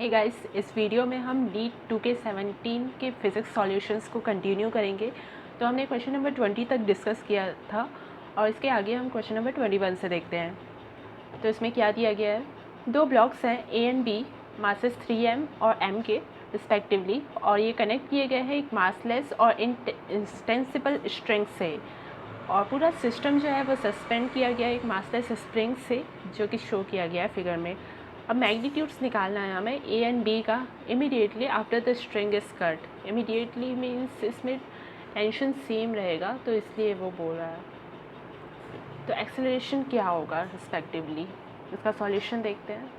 Hey guys, इस video में हम नीट 2K17 के फिज़िक्स सॉल्यूशंस को कंटिन्यू करेंगे। तो हमने क्वेश्चन नंबर 20 तक डिस्कस किया था और इसके आगे हम क्वेश्चन नंबर 21 से देखते हैं। तो इसमें क्या दिया गया है, दो ब्लॉक्स हैं ए एंड बी, मासेस 3m और m के रिस्पेक्टिवली, और ये कनेक्ट किए गए हैं एक मासलेस और इंस्टेंसिबल स्ट्रिंग से, और पूरा सिस्टम जो है वो सस्पेंड किया गया है एक मासलेस स्प्रिंग से, जो कि शो किया गया है फिगर में। अब मैग्नीट्यूड्स निकालना है हमें ए एंड बी का immediately after the string is cut. Immediately means इसमें टेंशन सेम रहेगा, तो इसलिए वो बोल रहा है। तो एक्सेलरेशन क्या होगा रिस्पेक्टिवली, इसका सॉल्यूशन देखते हैं।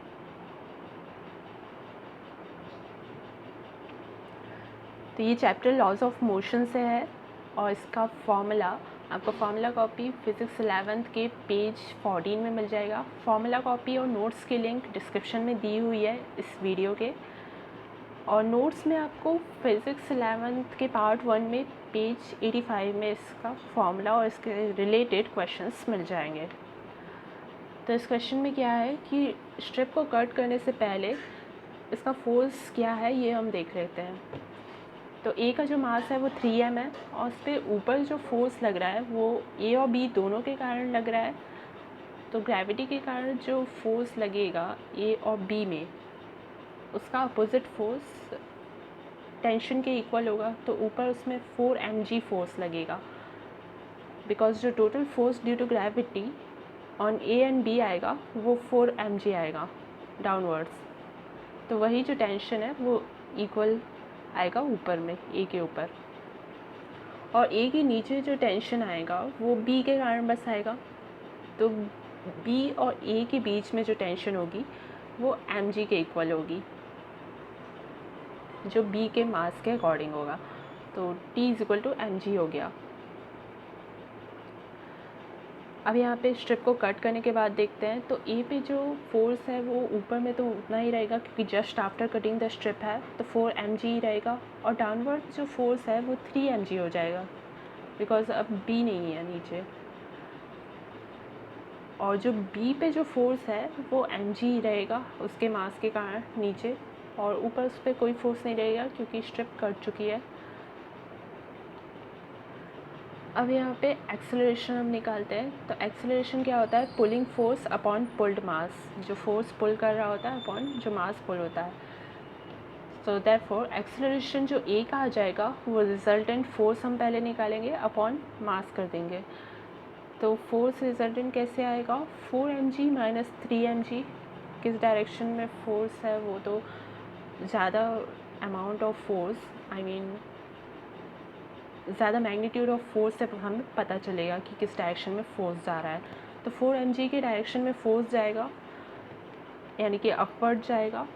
तो ये चैप्टर लॉज ऑफ मोशन से है और इसका फॉर्मूला आपको फार्मूला कॉपी फिज़िक्स 11th के पेज 14 में मिल जाएगा। फार्मूला कॉपी और नोट्स की लिंक डिस्क्रिप्शन में दी हुई है इस वीडियो के, और नोट्स में आपको फिज़िक्स 11th के पार्ट 1 में पेज 85 में इसका फॉर्मूला और इसके रिलेटेड क्वेश्चंस मिल जाएंगे। तो इस क्वेश्चन में क्या है कि स्ट्रिप को कट करने से पहले इसका फोर्स क्या है ये हम देख लेते हैं। तो ए का जो मास है वो 3m है, और उस पर ऊपर जो फोर्स लग रहा है वो ए और बी दोनों के कारण लग रहा है। तो ग्रेविटी के कारण जो फोर्स लगेगा ए और बी में, उसका अपोजिट फोर्स टेंशन के इक्वल होगा। तो ऊपर उसमें 4mg फोर्स लगेगा, बिकॉज जो total force due to gravity on A and B आएगा वो 4mg आएगा डाउनवर्ड्स। तो वही जो टेंशन है वो इक्वल आएगा ऊपर में ए के ऊपर, और ए के नीचे जो टेंशन आएगा वो बी के कारण बस आएगा। तो बी और ए के बीच में जो टेंशन होगी वो mg के इक्वल होगी, जो बी के मास के अकॉर्डिंग होगा। तो T is equal to mg हो गया। अब यहाँ पे स्ट्रिप को कट करने के बाद देखते हैं, तो ए पे जो फोर्स है वो ऊपर में तो उतना ही रहेगा क्योंकि just after cutting the strip है, तो 4mg ही रहेगा, और डाउनवर्ड जो फोर्स है वो 3mg हो जाएगा बिकॉज अब बी नहीं है नीचे। और जो बी पे जो फोर्स है वो mg ही रहेगा उसके मास के कारण नीचे, और ऊपर उस पर कोई फोर्स नहीं रहेगा क्योंकि स्ट्रिप कट चुकी है। अब यहाँ पे एक्सेलरेशन हम निकालते हैं। तो एक्सेलरेशन क्या होता है, पुलिंग फोर्स अपॉन पुल्ड मास, जो फोर्स पुल कर रहा होता है अपॉन जो मास पुल होता है। सो देयरफॉर एक्सेलरेशन जो ए का आ जाएगा वो रिजल्टेंट फोर्स हम पहले निकालेंगे अपॉन मास कर देंगे। तो फोर्स रिजल्टेंट कैसे आएगा, 4mg माइनस 3mg। किस डायरेक्शन में फोर्स है वो तो ज़्यादा amount of force, I mean ज़्यादा मैग्नीट्यूड ऑफ फोर्स से हमें पता चलेगा कि किस डायरेक्शन में फोर्स जा रहा है। तो 4mg के डायरेक्शन में फोर्स जाएगा, यानी कि अपवर्ड जाएगा,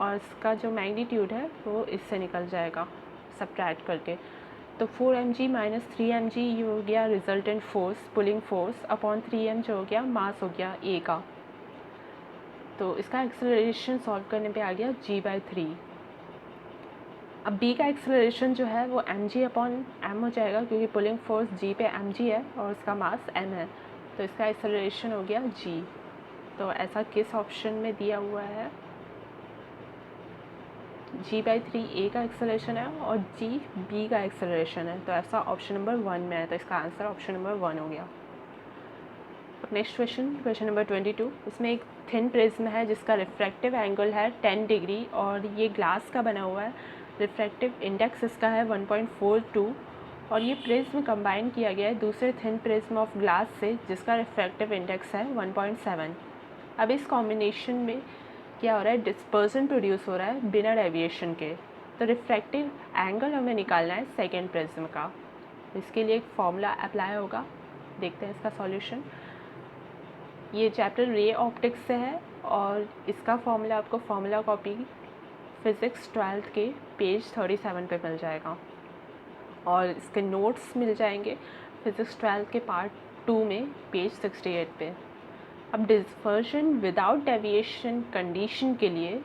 और इसका जो मैग्नीट्यूड है वो इससे निकल जाएगा सब्ट्रैक्ट करके। तो 4mg माइनस 3mg ये हो गया resultant force, pulling force, upon 3m जो हो गया मास हो गया ए का। तो इसका एक्सेलरेशन सॉल्व करने पे आ गया g/3। अब बी का एक्सेलरेशन जो है वो mg अपॉन m हो जाएगा क्योंकि पुलिंग फोर्स g पे mg है और उसका मास m है, तो इसका एक्सेलरेशन हो गया g। तो ऐसा किस ऑप्शन में दिया हुआ है, g/3 ए का एक्सेलरेशन है और g बी का एक्सेलरेशन है, तो ऐसा ऑप्शन नंबर 1 में है। तो इसका आंसर ऑप्शन नंबर 1 हो गया। Next question number 22। इसमें एक थिन प्रिज्म है जिसका रिफ्रैक्टिव एंगल है 10 डिग्री और ये ग्लास का बना हुआ है। रिफ्रैक्टिव इंडेक्स इसका है 1.42, और ये प्रिज्म कंबाइन किया गया है दूसरे थिन प्रिज्म ऑफ ग्लास से जिसका रिफ्रैक्टिव इंडेक्स है 1.7। अब इस कॉम्बिनेशन में क्या हो रहा है, डिस्पर्सन प्रोड्यूस हो रहा है बिना डेविएशन के। तो रिफ्रैक्टिव एंगल हमें निकालना है सेकेंड प्रिज्म का, इसके लिए एक फॉर्मूला अप्लाई होगा। देखते हैं इसका सॉल्यूशन। ये चैप्टर रे ऑप्टिक्स से है और इसका फॉर्मूला आपको फॉर्मूला कॉपी फिज़िक्स 12th के पेज 37 पे मिल जाएगा, और इसके नोट्स मिल जाएंगे फिज़िक्स 12th के पार्ट 2 में पेज 68 पे। अब डिस्पर्शन विदाउट डेविएशन कंडीशन के लिए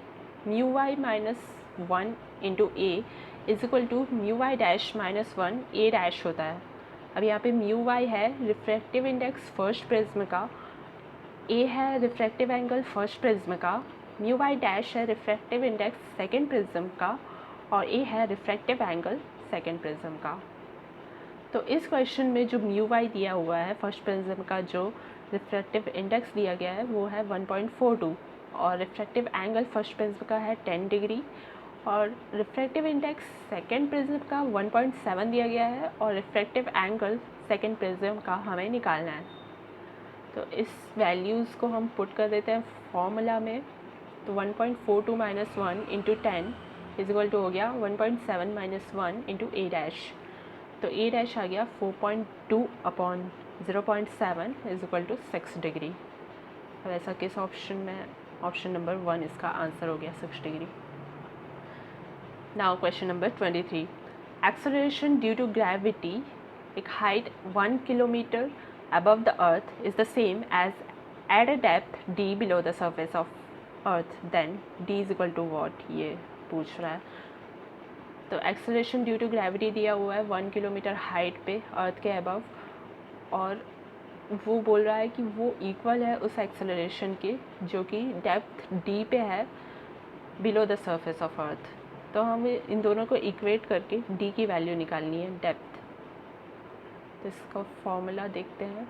mu Y minus 1 into A is equal to mu Y dash minus 1 A dash होता है। अब यहाँ पे म्यू वाई है रिफ्रैक्टिव इंडेक्स फर्स्ट प्रिज्म का, ए है रिफ्रैक्टिव एंगल फर्स्ट प्रिज्म का, म्यू बाई डैश है रिफ्रैक्टिव इंडेक्स सेकेंड प्रिज्म का और ए है रिफ्रैक्टिव एंगल सेकेंड प्रिज्म का। तो इस क्वेश्चन में जो म्यू बाई दिया हुआ है फर्स्ट प्रिज्म का, जो रिफ्रैक्टिव इंडेक्स दिया गया है वो है 1.42 और रिफ्रैक्टिव एंगल फर्स्ट प्रिज्म का है 10 डिग्री और रिफ्रैक्टिव इंडेक्स सेकेंड प्रिज्म का 1.7 दिया गया है और रिफ्रैक्टिव एंगल सेकेंड प्रिज्म का हमें निकालना है। तो इस वैल्यूज़ को हम पुट कर देते हैं फॉर्मूला में। तो 1.42 माइनस 1 इंटू 10 इजिकल टू हो गया 1.7 माइनस 1 इंटू ए डैश। तो ए डैश आ गया 4.2 अपॉन 0.7 इजिकल टू 6 डिग्री। अब ऐसा किस ऑप्शन में, ऑप्शन नंबर 1 इसका आंसर हो गया 6 degree. Now question number 23, acceleration due to gravity एक height 1 kilometre above the earth is the same as at a depth d below the surface of earth, then d is equal to what, ये पूछ रहा है। तो acceleration due to gravity दिया हुआ है 1 kilometre height पे अर्थ के अबव और वो बोल रहा है कि वो इक्वल है उस एक्सेलरेशन के जो कि डेप्थ d पे है below the surface of earth. तो हमें इन दोनों को इक्वेट करके d की वैल्यू निकालनी है, डेप्थ। तो इसका फॉर्मूला देखते हैं,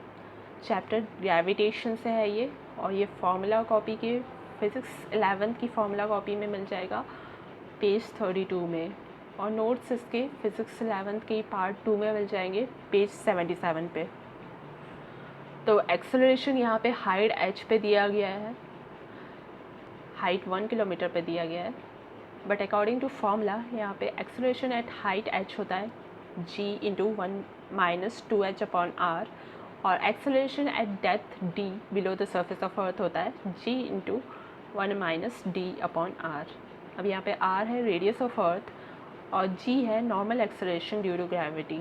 चैप्टर ग्रेविटेशन से है ये और ये फॉर्मूला कॉपी के फिज़िक्स 11th की फॉर्मूला कॉपी में मिल जाएगा पेज 32 में और नोट्स इसके फिज़िक्स 11th के पार्ट 2 में मिल जाएंगे पेज 77 पे। तो एक्सेलरेशन यहाँ पे हाइट h पे दिया गया है, हाइट 1 किलोमीटर पे दिया गया है, बट अकॉर्डिंग टू फॉर्मूला यहाँ पे एक्सेलरेशन एट हाइट h होता है g into 1 minus 2h upon r और acceleration at depth d below the surface of अर्थ होता है g into 1 minus d upon r। अब यहाँ पे r है रेडियस ऑफ अर्थ और g है normal acceleration due to gravity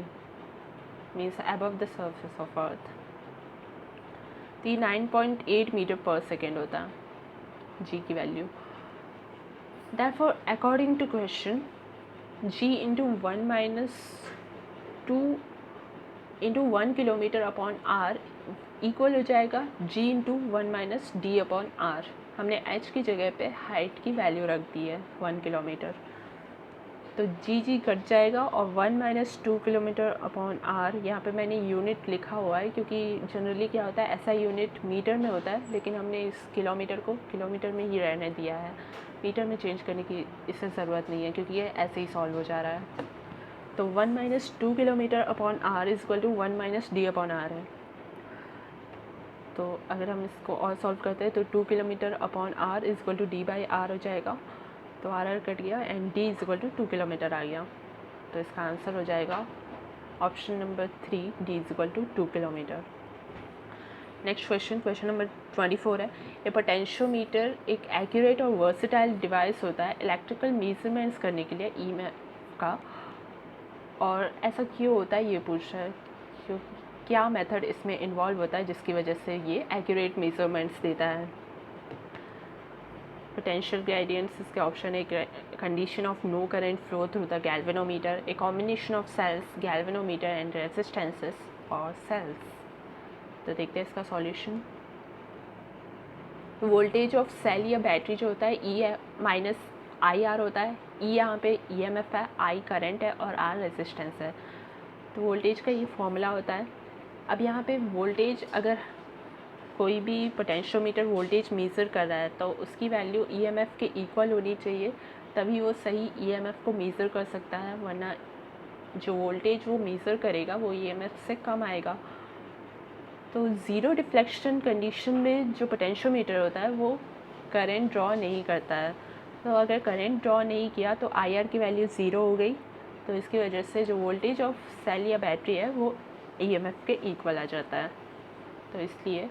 means above the surface of earth. तो ये 9.8 मीटर पर सेकेंड होता है g की value. Therefore, according to question, g into 1 minus 2 into 1 kilometre upon r equal हो जाएगा g into 1 minus D upon r। हमने h की जगह पे हाइट की वैल्यू रख दी है 1 किलोमीटर, तो g कट जाएगा और 1 माइनस 2 किलोमीटर अपॉन r, यहाँ पे मैंने यूनिट लिखा हुआ है क्योंकि जनरली क्या होता है ऐसा यूनिट मीटर में होता है, लेकिन हमने इस किलोमीटर को किलोमीटर में ही रहने दिया है, मीटर में चेंज करने की इससे ज़रूरत नहीं है क्योंकि ये ऐसे ही सॉल्व हो जा रहा है। तो 1 minus 2 kilometre upon r is equal to 1 minus D upon r है। तो अगर हम इसको और सॉल्व करते हैं तो 2 kilometre upon r is equal to D by R हो जाएगा, तो आर कट गया and d is equal to 2 kilometre आ गया। तो इसका आंसर हो जाएगा option number 3, d is equal to 2 kilometre. Next question, question number 24 है, ए पोटेंशियोमीटर एक एक्यूरेट और वर्सेटाइल डिवाइस होता है इलेक्ट्रिकल मेजरमेंट्स करने के लिए ईएमएफ का, और ऐसा क्यों होता है ये पूछ रहा है, क्यों, क्या मेथड इसमें इन्वॉल्व होता है जिसकी वजह से ये एक्यूरेट मेजरमेंट्स देता है। पोटेंशियल ग्रेडियंट्स इसके ऑप्शन है, condition of no current flow through the galvanometer, a combination of cells galvanometer and resistances और सेल्स। तो देखते हैं इसका सॉल्यूशन। वोल्टेज ऑफ सेल या बैटरी जो होता है ई माइनस आई आर होता है, ई यहाँ पे ईएमएफ है, आई करंट है और आर रेजिस्टेंस है। तो वोल्टेज का ये फॉर्मूला होता है। अब यहाँ पे वोल्टेज, अगर कोई भी पोटेंशियोमीटर वोल्टेज मेज़र कर रहा है तो उसकी वैल्यू ईएमएफ के इक्वल होनी चाहिए, तभी वो सही ईएमएफ को मेज़र कर सकता है, वरना जो वोल्टेज वो मेज़र करेगा वो ईएमएफ से कम आएगा। तो ज़ीरो डिफ्लेक्शन कंडीशन में जो पोटेंशियोमीटर होता है वो करंट ड्रॉ नहीं करता है। तो अगर करंट ड्रॉ नहीं किया तो आईआर की वैल्यू ज़ीरो हो गई, तो इसकी वजह से जो वोल्टेज ऑफ सेल या बैटरी है वो ईएमएफ के इक्वल आ जाता है। तो इसलिए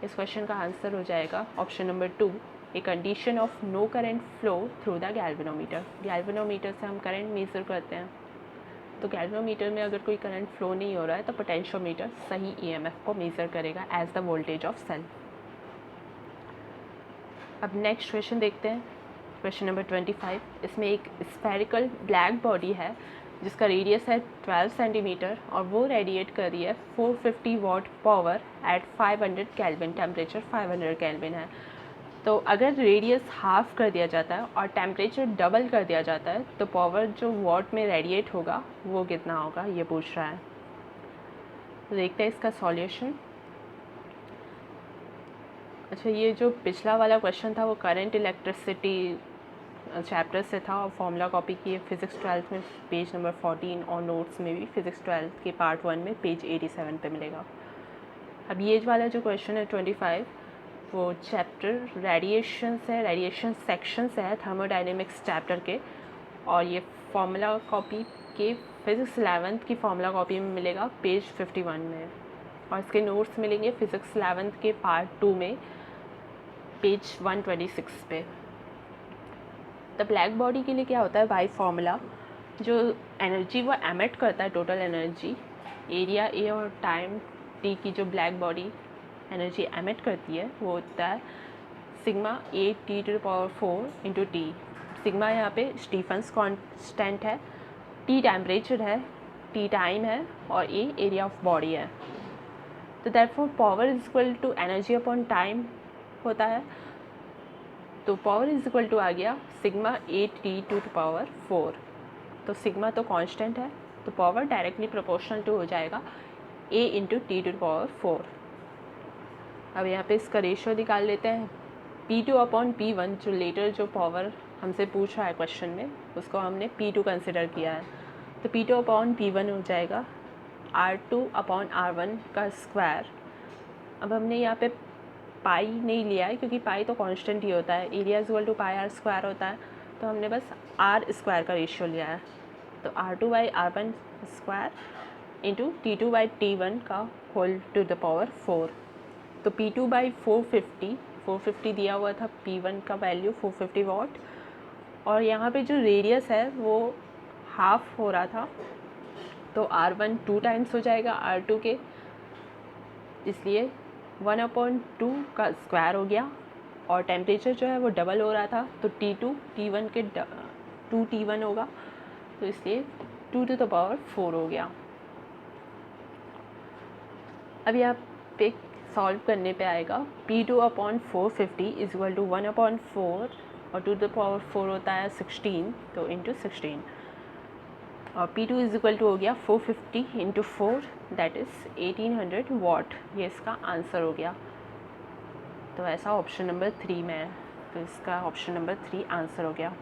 इस क्वेश्चन का आंसर हो जाएगा option number 2, a condition of no current flow through the galvanometer. Galvanometer से हम करंट मेज़र करते हैं, तो गैल्वेनोमीटर में अगर कोई करंट फ्लो नहीं हो रहा है तो पोटेंशियोमीटर सही ईएमएफ को मेज़र करेगा as the voltage of cell. अब नेक्स्ट क्वेश्चन देखते हैं, क्वेश्चन नंबर 25। इसमें एक स्फेरिकल ब्लैक बॉडी है जिसका रेडियस है 12 सेंटीमीटर और वो रेडिएट कर रही है 450 watt power at 500 kelvin, temperature 500 kelvin है। तो अगर रेडियस हाफ कर दिया जाता है और टेम्परेचर डबल कर दिया जाता है तो पावर जो वॉट में रेडिएट होगा वो कितना होगा, ये पूछ रहा है। तो देखते हैं इसका सॉल्यूशन। अच्छा, ये जो पिछला वाला क्वेश्चन था वो करंट इलेक्ट्रिसिटी चैप्टर से था और फॉर्मूला कॉपी किए फिज़िक्स 12 में पेज नंबर 14 और नोट्स में भी फिज़िक्स 12 के पार्ट 1 में पेज 87 पे मिलेगा। अब ये वाला जो क्वेश्चन है 25 वो चैप्टर रेडिएशन से, रेडिएशन सेक्शन से है थर्मोडाइनेमिक्स चैप्टर के, और ये फॉर्मूला कॉपी के फिज़िक्स 11 की फॉर्मूला कॉपी में मिलेगा पेज 51 में, और इसके नोट्स मिलेंगे फिज़िक्स 11 के पार्ट 2 में पेज 126 पे। तो ब्लैक बॉडी के लिए क्या होता है बाई फॉर्मूला, जो एनर्जी वो एमिट करता है, टोटल एनर्जी, एरिया ए और टाइम टी की जो ब्लैक बॉडी एनर्जी एमिट करती है वो होता है sigma A T to the power 4 into T. Sigma यहाँ पे स्टीफन्स कांस्टेंट है, टी टेम्परेचर है, टी टाइम है, और ए एरिया ऑफ बॉडी है। तो therefore power is equal to energy upon time होता है। तो पावर इज इक्वल टू आ गया sigma A T to the power 4। तो सिग्मा तो कांस्टेंट है, तो पावर डायरेक्टली प्रोपोर्शनल टू हो जाएगा A into T to the power 4। अब यहाँ पे इसका रेशियो निकाल लेते हैं। P2 अपॉन P1 जो लेटर जो पावर हमसे पूछ रहा है क्वेश्चन में उसको हमने P2 कंसिडर किया है। तो P2 अपॉन P1 हो जाएगा R2 अपॉन R1 का स्क्वायर। अब हमने यहाँ पे पाई नहीं लिया है क्योंकि पाई तो कांस्टेंट ही होता है, area is equal to pi R square होता है, तो हमने बस आर स्क्वायर का रेशियो लिया है। तो R2 by R1 square into T2 by T1 का होल टू द पावर 4। तो P2 बाई 450 दिया हुआ था, P1 का वैल्यू 450 वॉट, और यहाँ पे जो रेडियस है वो हाफ हो रहा था, तो R1 2 टाइम्स हो जाएगा R2 के, इसलिए 1/2 का स्क्वायर हो गया, और टेम्परेचर जो है वो डबल हो रहा था, तो T2 T1 के 2 T1 होगा, तो इसलिए 2 टू द पावर 4 हो गया। अब यहाँ पे सॉल्व करने पे आएगा P2 upon 450 is equal to 1/4 और 2 टू द पावर 4 होता है 16, तो इंटू 16, और P2 इज इक्वल टू हो गया 450 इंटू 4 दैट इज़ 1800 वॉट। ये इसका आंसर हो गया। तो ऐसा ऑप्शन नंबर 3 में है, तो इसका ऑप्शन नंबर 3 आंसर हो गया।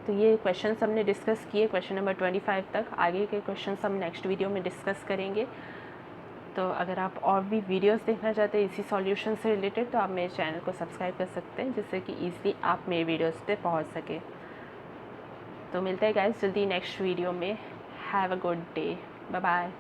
तो ये क्वेश्चन हमने डिस्कस किए क्वेश्चन नंबर 25 तक। आगे के क्वेश्चन हम नेक्स्ट वीडियो में डिस्कस करेंगे। तो अगर आप और भी वीडियोस देखना चाहते हैं इसी सॉल्यूशन से रिलेटेड तो आप मेरे चैनल को सब्सक्राइब कर सकते हैं, जिससे कि ईज़िली आप मेरे वीडियोस पे पहुंच सके। तो मिलते हैं गाइस जल्दी नेक्स्ट वीडियो में। Have a good day, bye bye.